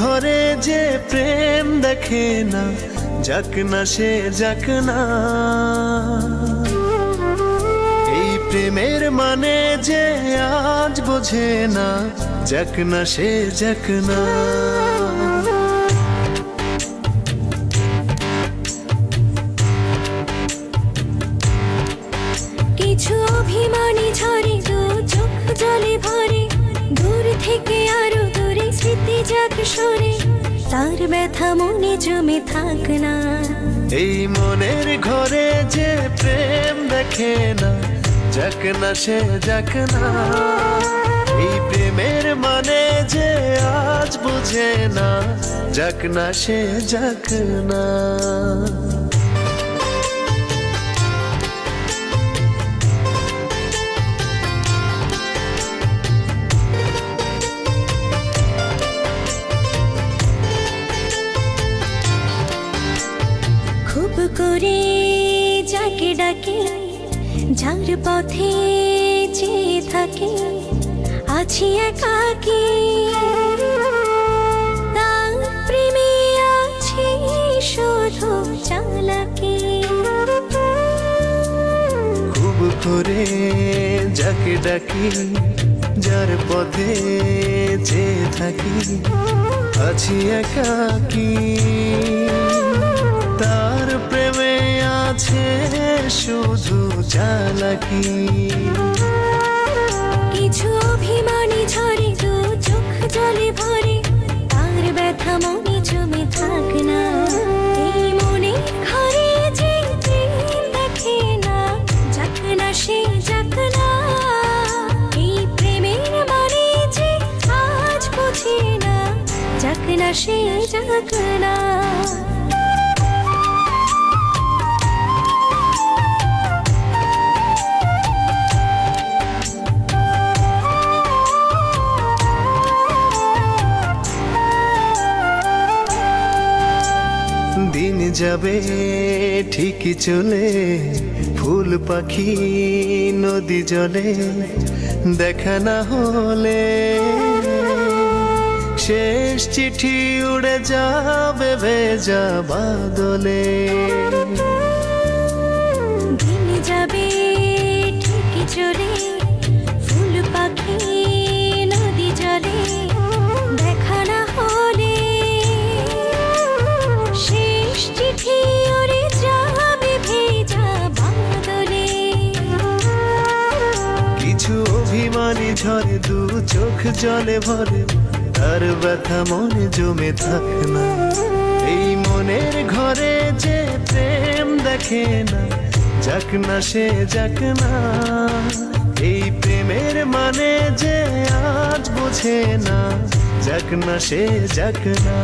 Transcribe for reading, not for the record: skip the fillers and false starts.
ঘরে যে প্রেম দেখে না, যাক না সে যাক না। এই প্রেমের মানে যে আজ বোঝে না, যাক না সে যাক না। কিছু অভিমানী ঝরে দু চোখ জলে ভরে, দূর থেকে আরো দূরে স্মৃতি যাক সরে, তার ব্যথা মনে জমে থাক না। এই মনের ঘরে যে প্রেম দেখে না, যাক না সে যাক না। এই প্রেমের মানে যে আজ বুঝে না, যাক না সে যাক না। খুব করে যাকে ডাকে, যার পথে চেয়ে থাকে, আছি একাকী, তার প্রেমে আছি শুধু চালাকি। খুব করে যাকে ডাকি, যার পথে চেয়ে থাকি, আছি একাকী, তার প্রেমে আছে শুধু চালাকি। কিছু অভিমানী ঝরে দু চোখ জলে ভরে, তার ব্যথা মনে জমে থাক না। এই মনের ঘরে যে প্রেম দেখে না, যাক না সে যাক না। এই প্রেমের মানে যে আজ বুঝে না, যাক না সে যাক না। দিন যাবে ঠিকই চলে, ফুল পাখি নদী জলে, দেখা না হলে শেষ চিঠি উড়ে যাবে ভেজা বাদলে। দিন যাবে ঠিকই চলে, ফুল পাখি নদী জলে, দেখা না হলে শেষ চিঠি উড়ে যাবে ভেজা বাদলে। কিছু অভিমানী ঝরে দু চোখ জলে ভরে, তার ব্যথা মনে জমে থাক না। এই মনের ঘরে যে প্রেম দেখে না, যাক না সে যাক না। এই প্রেমের মানে যে আজ বোঝে না, যাক না সে যাক না।